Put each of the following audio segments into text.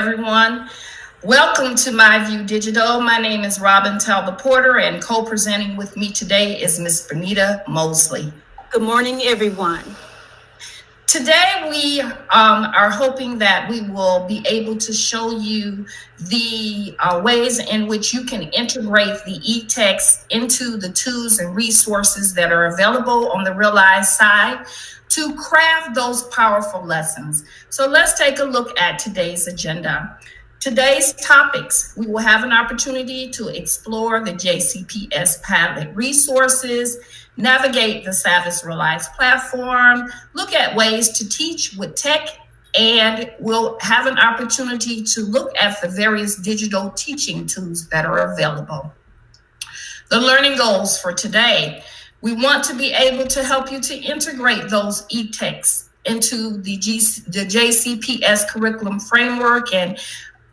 everyone. Welcome to myView Digital. My name is Robin Talbot-Porter, and co-presenting with me today is Ms. Bernita Mosley. Good morning, everyone. Today we are hoping that we will be able to show you the ways in which you can integrate the e-text into the tools and resources that are available on the Realize side to craft those powerful lessons. So let's take a look at today's agenda. Today's topics, we will have an opportunity to explore the JCPS Padlet resources, navigate the Savvis Realize platform, look at ways to teach with tech, and we'll have an opportunity to look at the various digital teaching tools that are available. The learning goals for today, we want to be able to help you to integrate those e-texts into the JCPS curriculum framework and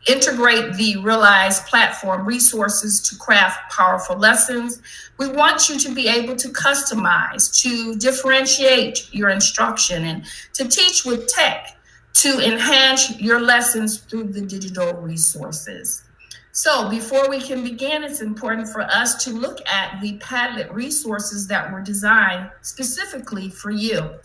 integrate the Realize platform resources to craft powerful lessons. We want you to be able to customize, to differentiate your instruction, and to teach with tech to enhance your lessons through the digital resources. So before we can begin, it's important for us to look at the Padlet resources that were designed specifically for you.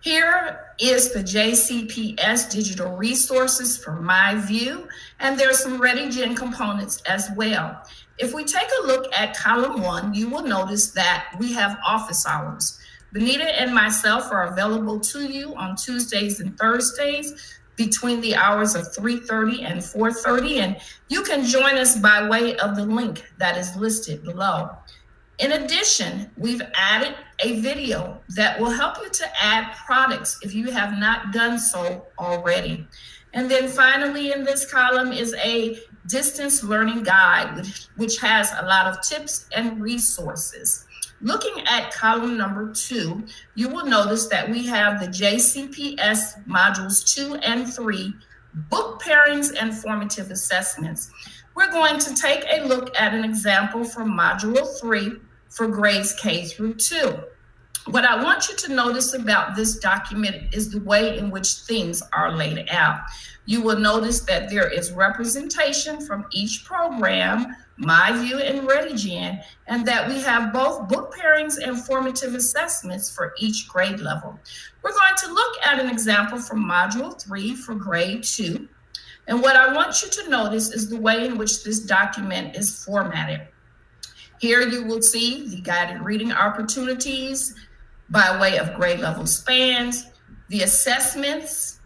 Here is the JCPS digital resources for myView, and there's some ReadyGen components as well. If we take a look at column 1, you will notice that we have office hours. Bernita and myself are available to you on Tuesdays and Thursdays between the hours of 3:30 and 4:30, and you can join us by way of the link that is listed below. In addition, we've added a video that will help you to add products if you have not done so already. And then finally in this column is a distance learning guide, which has a lot of tips and resources. Looking at column number 2, you will notice that we have the JCPS modules 2 and 3, book pairings and formative assessments. We're going to take a look at an example from module 3 for grades K through 2. What I want you to notice about this document is the way in which things are laid out. You will notice that there is representation from each program, myView and ReadyGen, and that we have both book pairings and formative assessments for each grade level. We're going to look at an example from module 3 for grade 2. And what I want you to notice is the way in which this document is formatted. Here you will see the guided reading opportunities by way of grade level spans, the assessments,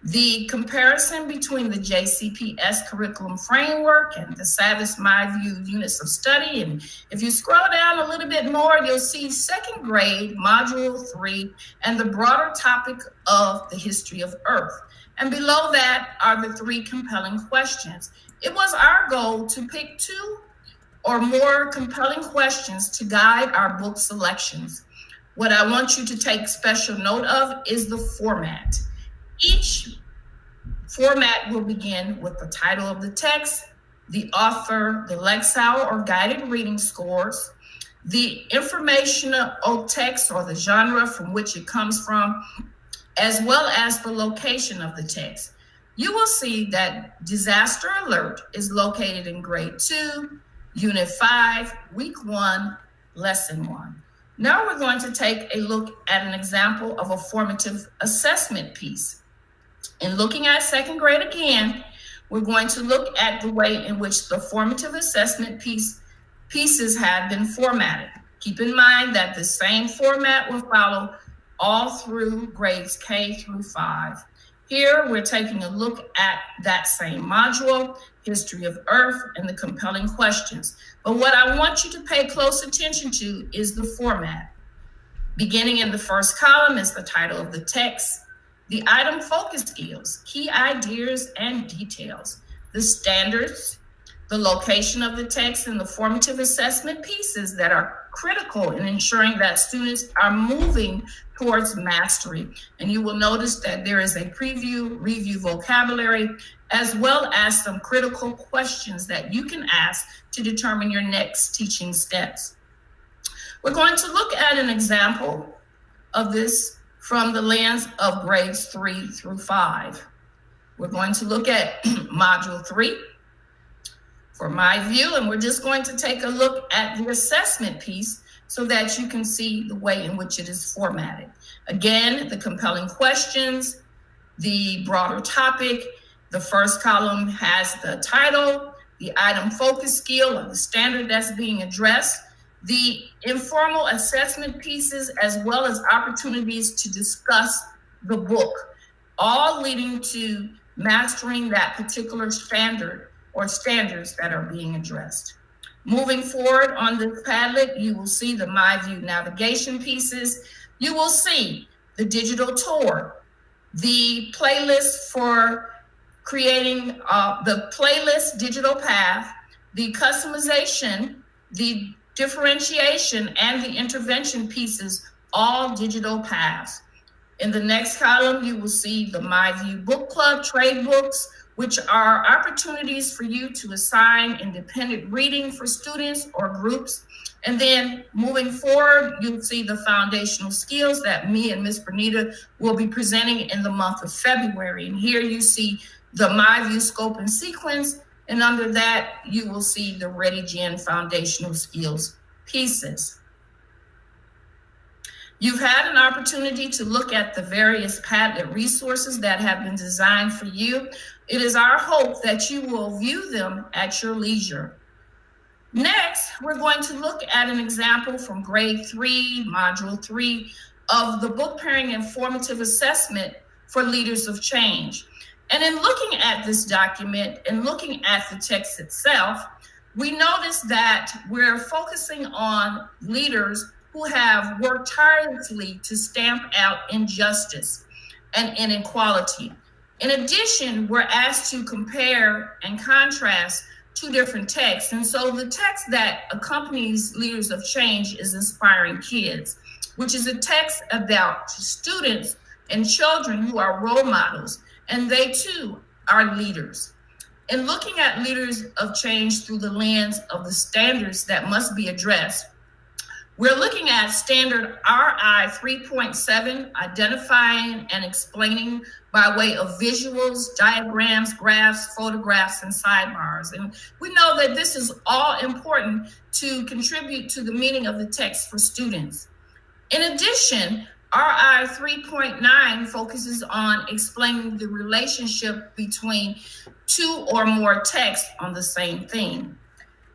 the comparison between the JCPS curriculum framework and the Savvis myView units of study. And if you scroll down a little bit more, you'll see second grade, module 3, and the broader topic of the history of Earth. And below that are the 3 compelling questions. It was our goal to pick 2 or more compelling questions to guide our book selections. What I want you to take special note of is the format. Each format will begin with the title of the text, the author, the Lexile or guided reading scores, the informational text or the genre from which it comes from, as well as the location of the text. You will see that Disaster Alert is located in grade 2, Unit 5, Week 1, Lesson 1. Now we're going to take a look at an example of a formative assessment piece. In looking at second grade again, we're going to look at the way in which the formative assessment pieces have been formatted. Keep in mind that the same format will follow all through grades K through 5. Here, we're taking a look at that same module, History of Earth, and the compelling questions. But what I want you to pay close attention to is the format. Beginning in the first column is the title of the text, the item focus skills, key ideas and details, the standards, the location of the text, and the formative assessment pieces that are critical in ensuring that students are moving towards mastery. And you will notice that there is a preview, review vocabulary, as well as some critical questions that you can ask to determine your next teaching steps. We're going to look at an example of this from the lens of grades 3 through 5. We're going to look at Module 3 for myView, and we're just going to take a look at the assessment piece so that you can see the way in which it is formatted. Again, the compelling questions, the broader topic. The first column has the title, the item focus skill, or the standard that's being addressed, the informal assessment pieces, as well as opportunities to discuss the book, all leading to mastering that particular standard or standards that are being addressed. Moving forward on this Padlet, you will see the myView navigation pieces. You will see the digital tour, the playlist for creating the playlist digital path, the customization, the differentiation, and the intervention pieces, all digital paths. In the next column, you will see the myView Book Club trade books, which are opportunities for you to assign independent reading for students or groups. And then moving forward, you'll see the foundational skills that me and Ms. Bernita will be presenting in the month of February. And here you see the myView scope and sequence, and under that, you will see the ReadyGen foundational skills pieces. You've had an opportunity to look at the various Padlet resources that have been designed for you. It is our hope that you will view them at your leisure. Next, we're going to look at an example from grade 3, module 3 of the book pairing and formative assessment for leaders of change. And in looking at this document and looking at the text itself, we notice that we're focusing on leaders who have worked tirelessly to stamp out injustice and inequality. In addition, we're asked to compare and contrast two different texts. And so the text that accompanies Leaders of Change is Inspiring Kids, which is a text about students and children who are role models, and they too are leaders. In looking at Leaders of Change through the lens of the standards that must be addressed, we're looking at standard RI 3.7, identifying and explaining by way of visuals, diagrams, graphs, photographs, and sidebars. And we know that this is all important to contribute to the meaning of the text for students. In addition, RI 3.9 focuses on explaining the relationship between two or more texts on the same theme.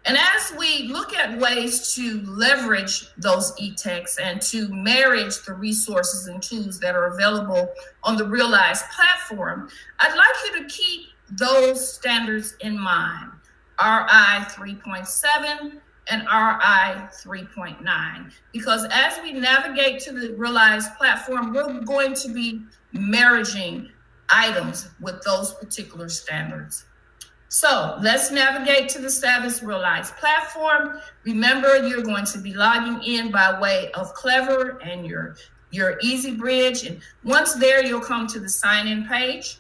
And as we look at ways to leverage those e-texts and to marriage the resources and tools that are available on the Realize platform, I'd like you to keep those standards in mind, RI 3.7 and RI 3.9, because as we navigate to the Realize platform, we're going to be marrying items with those particular standards. So let's navigate to the Savvis Realize platform. Remember, you're going to be logging in by way of Clever and your EasyBridge. And once there, you'll come to the sign-in page.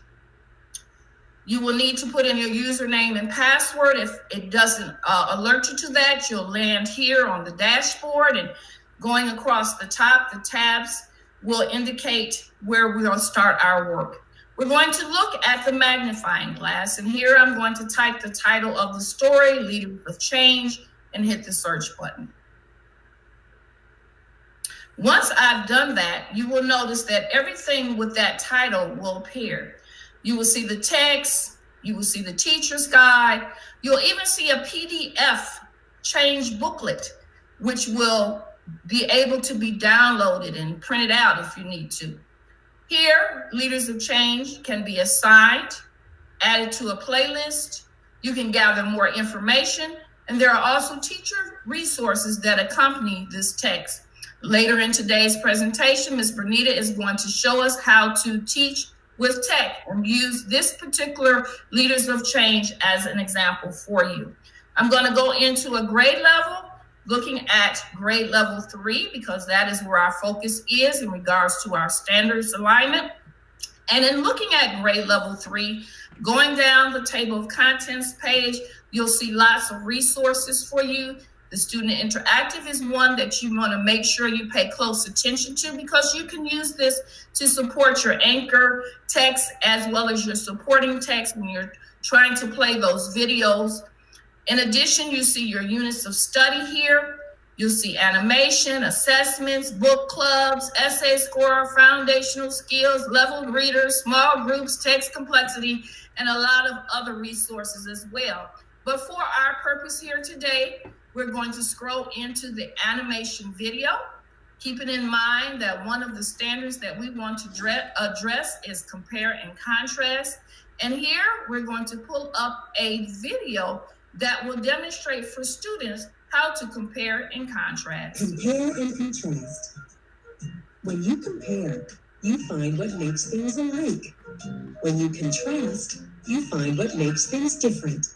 You will need to put in your username and password. If it doesn't alert you to that, you'll land here on the dashboard, and going across the top, the tabs will indicate where we'll start our work. We're going to look at the magnifying glass, and here I'm going to type the title of the story, Leaders of Change, and hit the search button. Once I've done that, you will notice that everything with that title will appear. You will see the text, you will see the teacher's guide, you'll even see a PDF change booklet, which will be able to be downloaded and printed out if you need to. Here, Leaders of Change can be assigned, added to a playlist. You can gather more information, and there are also teacher resources that accompany this text. Later in today's presentation, Ms. Bernita is going to show us how to teach with tech and use this particular Leaders of Change as an example for you. I'm going to go into a grade level, looking at grade level 3, because that is where our focus is in regards to our standards alignment. And in looking at grade level 3, going down the table of contents page, you'll see lots of resources for you. The student interactive is one that you want to make sure you pay close attention to, because you can use this to support your anchor text as well as your supporting text when you're trying to play those videos. In addition, you see your units of study here. You'll see animation, assessments, book clubs, essay score, foundational skills, leveled readers, small groups, text complexity, and a lot of other resources as well. But for our purpose here today, we're going to scroll into the animation video, keeping in mind that one of the standards that we want to address is compare and contrast. And here we're going to pull up a video that will demonstrate for students how to compare and contrast. Compare and contrast. When you compare, you find what makes things alike. When you contrast, you find what makes things different.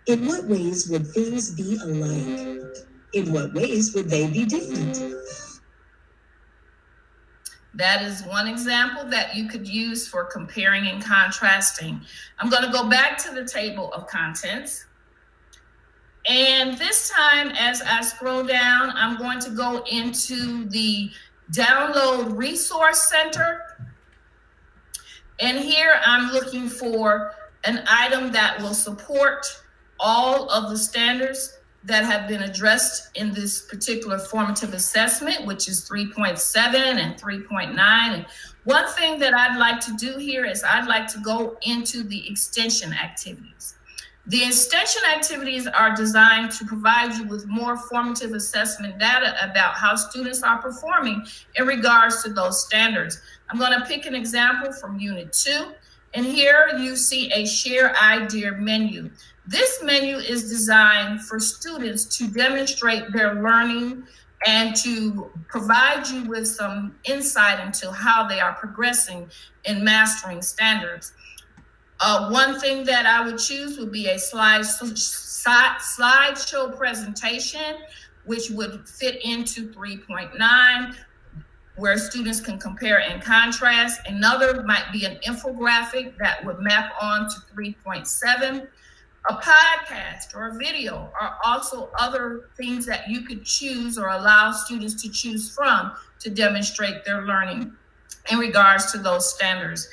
In what ways would things be alike? In what ways would they be different? That is one example that you could use for comparing and contrasting. I'm going to go back to the table of contents. And this time, as I scroll down, I'm going to go into the Download Resource Center. And here I'm looking for an item that will support all of the standards that have been addressed in this particular formative assessment, which is 3.7 and 3.9. And one thing that I'd like to do here is I'd like to go into the extension activities. The extension activities are designed to provide you with more formative assessment data about how students are performing in regards to those standards. I'm going to pick an example from Unit 2, and here you see a Share Idea menu. This menu is designed for students to demonstrate their learning and to provide you with some insight into how they are progressing in mastering standards. One thing that I would choose would be a slideshow presentation, which would fit into 3.9, where students can compare and contrast. Another might be an infographic that would map on to 3.7. A podcast or a video are also other things that you could choose or allow students to choose from to demonstrate their learning in regards to those standards.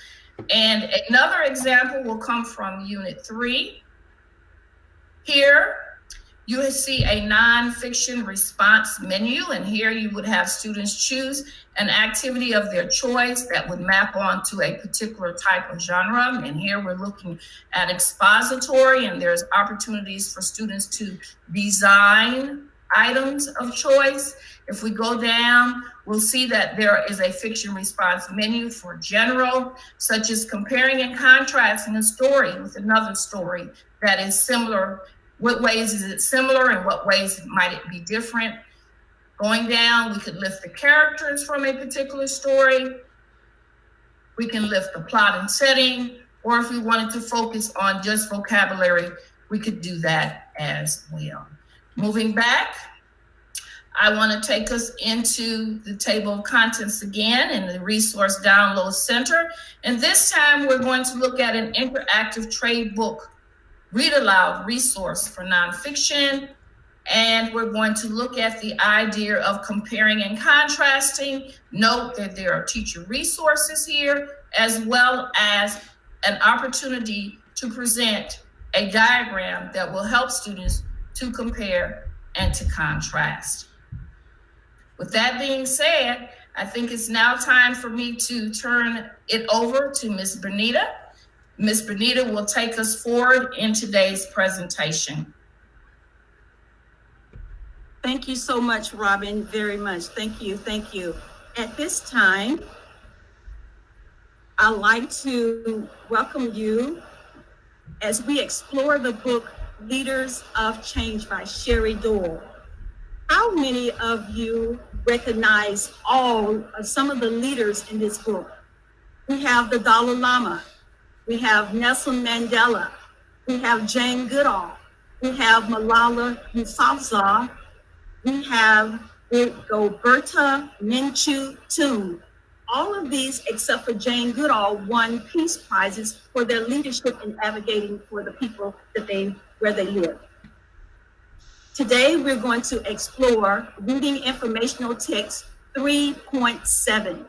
And another example will come from Unit 3. Here, you will see a nonfiction response menu, and here you would have students choose an activity of their choice that would map onto a particular type of genre. And here we're looking at expository, and there's opportunities for students to design items of choice. If we go down, we'll see that there is a fiction response menu for general, such as comparing and contrasting a story with another story that is similar. What ways is it similar and what ways might it be different? Going down, we could lift the characters from a particular story. We can lift the plot and setting, or if we wanted to focus on just vocabulary, we could do that as well. Moving back, I want to take us into the table of contents again in the Resource Download Center. And this time we're going to look at an interactive trade book read aloud resource for nonfiction. And we're going to look at the idea of comparing and contrasting. Note that there are teacher resources here, as well as an opportunity to present a diagram that will help students to compare and to contrast. With that being said, I think it's now time for me to turn it over to Ms. Bernita. Ms. Bernita will take us forward in today's presentation. Thank you so much, Robin, very much. Thank you, thank you. At this time, I'd like to welcome you as we explore the book Leaders of Change by Sherry Doyle. How many of you recognize some of the leaders in this book? We have the Dalai Lama, we have Nelson Mandela, we have Jane Goodall, we have Malala Yousafzai, we have Roberta Menchu. All of these, except for Jane Goodall, won peace prizes for their leadership in advocating for the people where they live. Today, we're going to explore Reading Informational Text 3.7.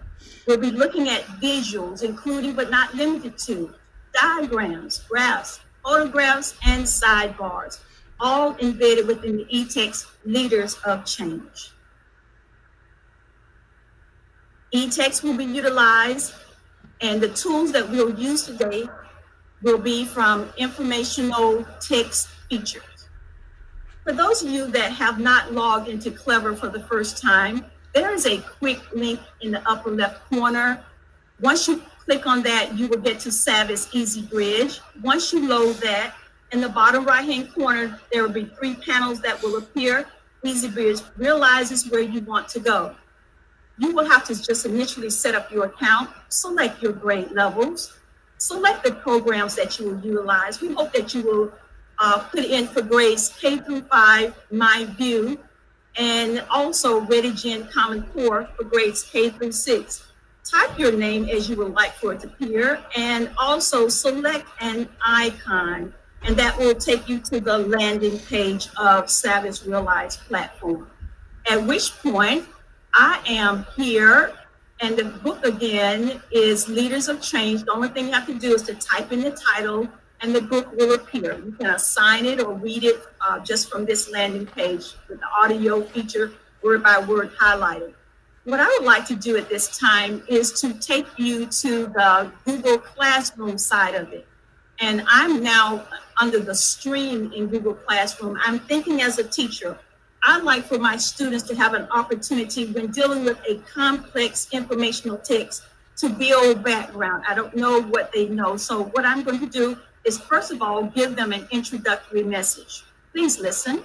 We'll be looking at visuals, including but not limited to diagrams, graphs, photographs, and sidebars, all embedded within the eText Leaders of Change. eText will be utilized, and the tools that we'll use today will be from Informational Text Features. For those of you that have not logged into Clever for the first time, there is a quick link in the upper left corner. Once you click on that, you will get to Savvis Easy Bridge. Once you load that, in the bottom right-hand corner, there will be 3 panels that will appear. Easy Bridge realizes where you want to go. You will have to just initially set up your account, select your grade levels, select the programs that you will utilize. We hope that you will put in for grades K through 5, myView, and also ReadyGen Common Core for grades K through 6. Type your name as you would like for it to appear, and also select an icon, and that will take you to the landing page of Savvis Realize platform. At which point, I am here, and the book again is Leaders of Change. The only thing you have to do is to type in the title, and the book will appear. You can assign it or read it just from this landing page with the audio feature, word by word highlighted. What I would like to do at this time is to take you to the Google Classroom side of it. And I'm now under the stream in Google Classroom. I'm thinking as a teacher, I'd like for my students to have an opportunity when dealing with a complex informational text to build background. I don't know what they know. So what I'm going to do is, first of all, give them an introductory message. Please listen.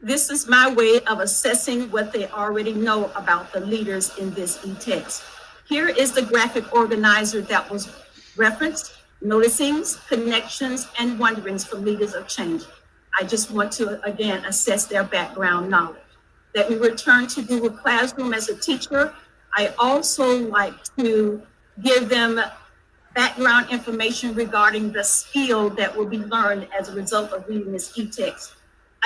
This is my way of assessing what they already know about the leaders in this e-text. Here is the graphic organizer that was referenced: noticings, connections, and wonderings for leaders of change. I just want to, again, assess their background knowledge. Let me return to Google Classroom as a teacher. I also like to give them background information regarding the skill that will be learned as a result of reading this e-text.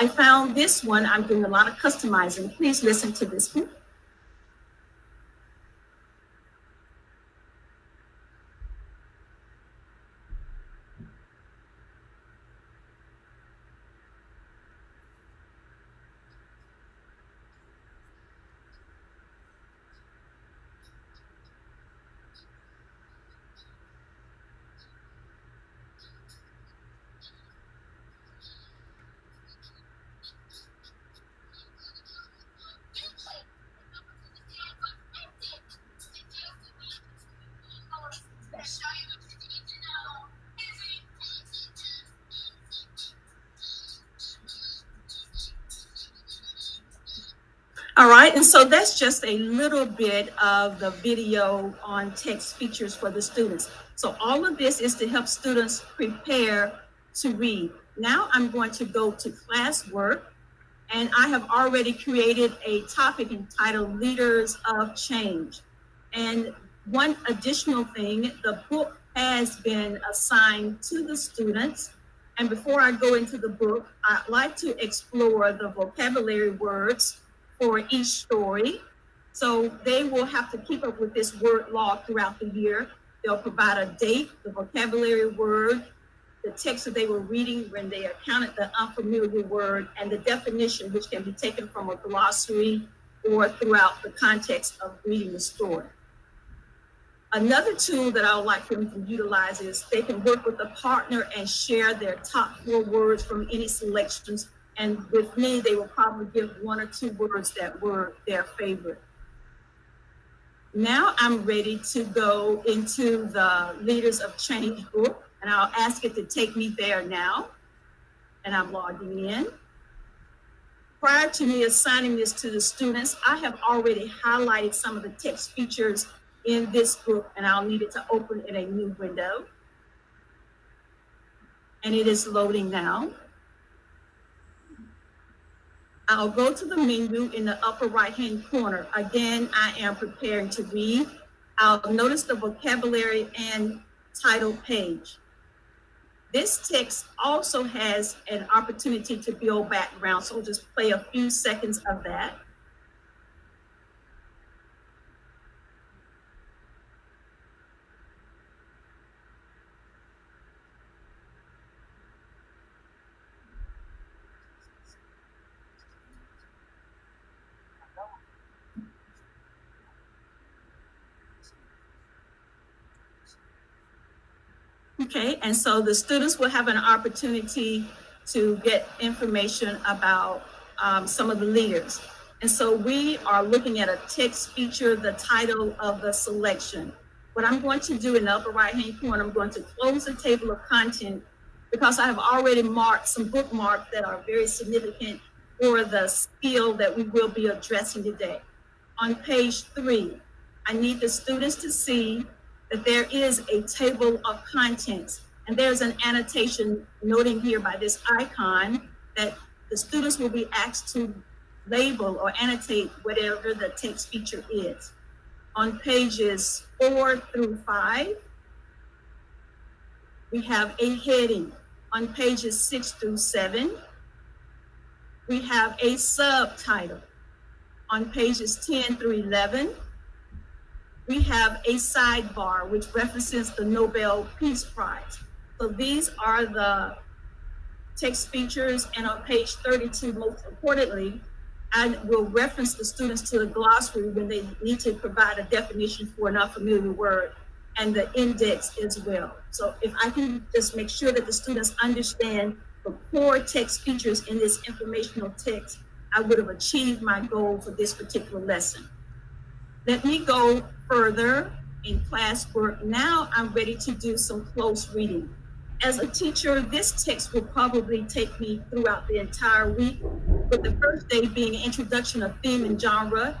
I found this one. I'm doing a lot of customizing. Please listen to this one. All right, and so that's just a little bit of the video on text features for the students. So all of this is to help students prepare to read. Now I'm going to go to Classwork, and I have already created a topic entitled Leaders of Change. And one additional thing, the book has been assigned to the students. And before I go into the book, I'd like to explore the vocabulary words for each story. So they will have to keep up with this word log throughout the year. They'll provide a date, the vocabulary word, the text that they were reading when they encountered the unfamiliar word, and the definition, which can be taken from a glossary or throughout the context of reading the story. Another tool that I would like for them to utilize is they can work with a partner and share their top 4 words from any selections. And with me, they will probably give 1 or 2 words that were their favorite. Now I'm ready to go into the Leaders of Change book, and I'll ask it to take me there now. And I'm logging in. Prior to me assigning this to the students, I have already highlighted some of the text features in this book, and I'll need it to open in a new window. And it is loading now. I'll go to the menu in the upper right-hand corner. Again, I am preparing to read. I'll notice the vocabulary and title page. This text also has an opportunity to build background, so we'll just play a few seconds of that. Okay, and so the students will have an opportunity to get information about some of the leaders. And so we are looking at a text feature, the title of the selection. What I'm going to do in the upper right-hand corner, I'm going to close the table of content because I have already marked some bookmarks that are very significant for the skill that we will be addressing today. On page 3, I need the students to see that there is a table of contents, and there's an annotation noting here by this icon that the students will be asked to label or annotate whatever the text feature is. On pages 4 through 5, we have a heading. On pages 6 through 7, we have a subtitle. On pages 10 through 11, we have a sidebar which references the Nobel Peace Prize. So these are the text features, and on page 32, most importantly, I will reference the students to the glossary when they need to provide a definition for an unfamiliar word, and the index as well. So if I can just make sure that the students understand the core text features in this informational text, I would have achieved my goal for this particular lesson. Let me go further in classwork. Now I'm ready to do some close reading. As a teacher, this text will probably take me throughout the entire week, with the first day being an introduction of theme and genre.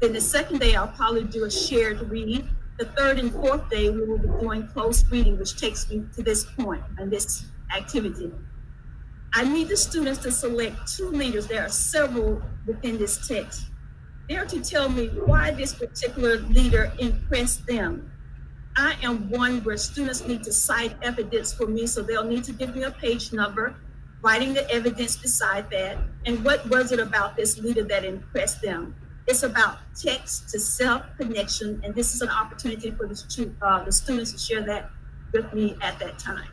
Then the second day, I'll probably do a shared read. The third and fourth day, we will be doing close reading, which takes me to this point and this activity. I need the students to select 2 leaders. There are several within this text. They are to tell me why this particular leader impressed them. I am one where students need to cite evidence for me, so they'll need to give me a page number, writing the evidence beside that, and what was it about this leader that impressed them. It's about text to self connection, and this is an opportunity for the students to share that with me at that time.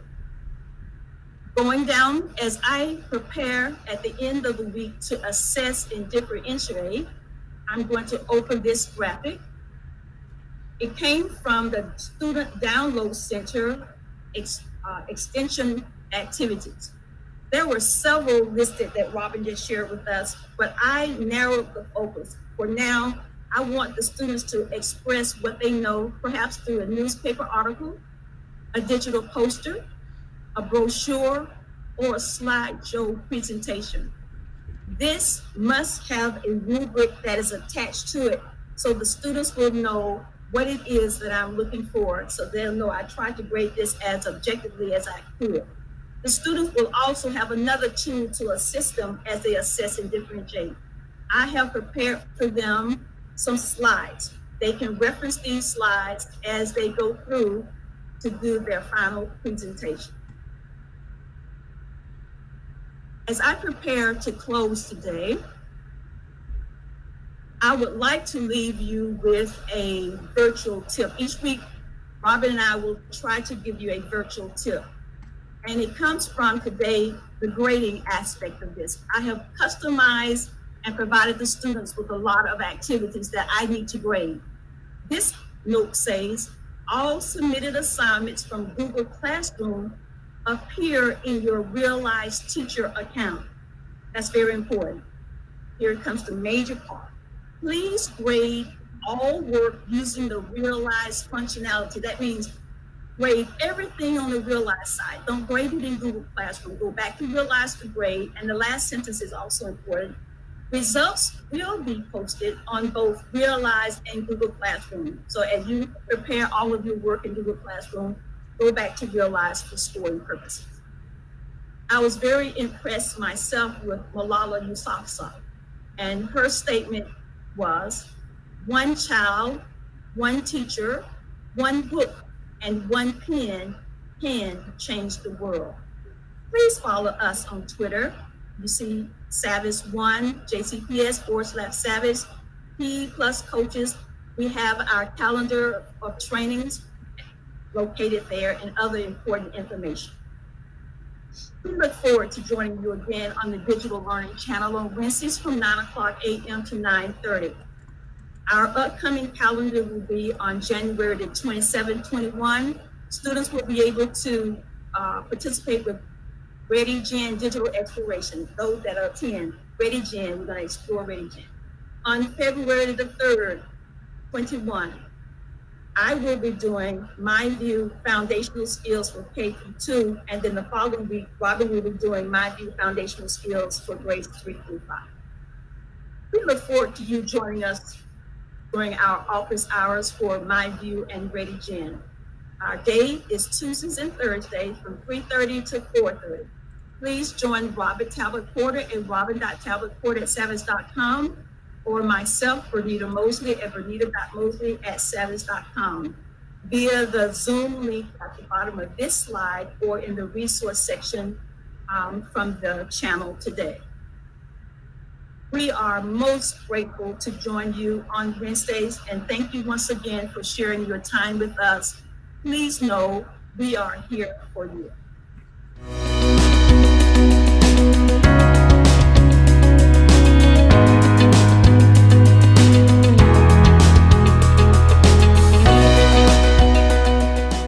Going down, as I prepare at the end of the week to assess and differentiate, I'm going to open this graphic. It came from the Student Download Center extension activities. There were several listed that Robin just shared with us, but I narrowed the focus. For now, I want the students to express what they know, perhaps through a newspaper article, a digital poster, a brochure, or a slideshow presentation. This must have a rubric that is attached to it, so the students will know what it is that I'm looking for, so they'll know I tried to grade this as objectively as I could. The students will also have another tool to assist them as they assess and differentiate. I have prepared for them some slides. They can reference these slides as they go through to do their final presentation. As I prepare to close today, I would like to leave you with a virtual tip. Each week, Robin and I will try to give you a virtual tip. And it comes from today, the grading aspect of this. I have customized and provided the students with a lot of activities that I need to grade. This note says, all submitted assignments from Google Classroom appear in your realized teacher account. That's very important. Here comes the major part. Please grade all work using the Realize functionality. That means grade everything on the Realize side. Don't grade it in Google Classroom. Go back to Realize to grade. And the last sentence is also important. Results will be posted on both Realize and Google Classroom. So as you prepare all of your work in Google Classroom, go back to Realize for scoring purposes. I was very impressed myself with Malala Yousafzai, and her statement was, one child, one teacher, one book, and one pen can change the world. Please follow us on Twitter. You see Savvis1, JCPS/Savvis, P plus coaches. We have our calendar of trainings located there and other important information. We look forward to joining you again on the Digital Learning Channel on Wednesdays from 9:00 a.m. to 9:30. Our upcoming calendar will be on January the 27th, 21. Students will be able to participate with Ready Gen Digital Exploration. Those that are 10, Ready Gen, we're going to explore Ready Gen. On February the 3rd, 21, I will be doing myView Foundational Skills for K-2, and then the following week, Robin will be doing myView Foundational Skills for grades 3 through 5. We look forward to you joining us during our office hours for myView and Ready Gen. Our day is Tuesdays and Thursdays from 3:30 to 4:30. Please join Robin Talbot-Porter at robin.talbot-porter@savvis.com or myself, Bernita Mosley, at bernita.mosley@savvis.com via the Zoom link at the bottom of this slide or in the resource section from the channel today. We are most grateful to join you on Wednesdays, and thank you once again for sharing your time with us. Please know we are here for you.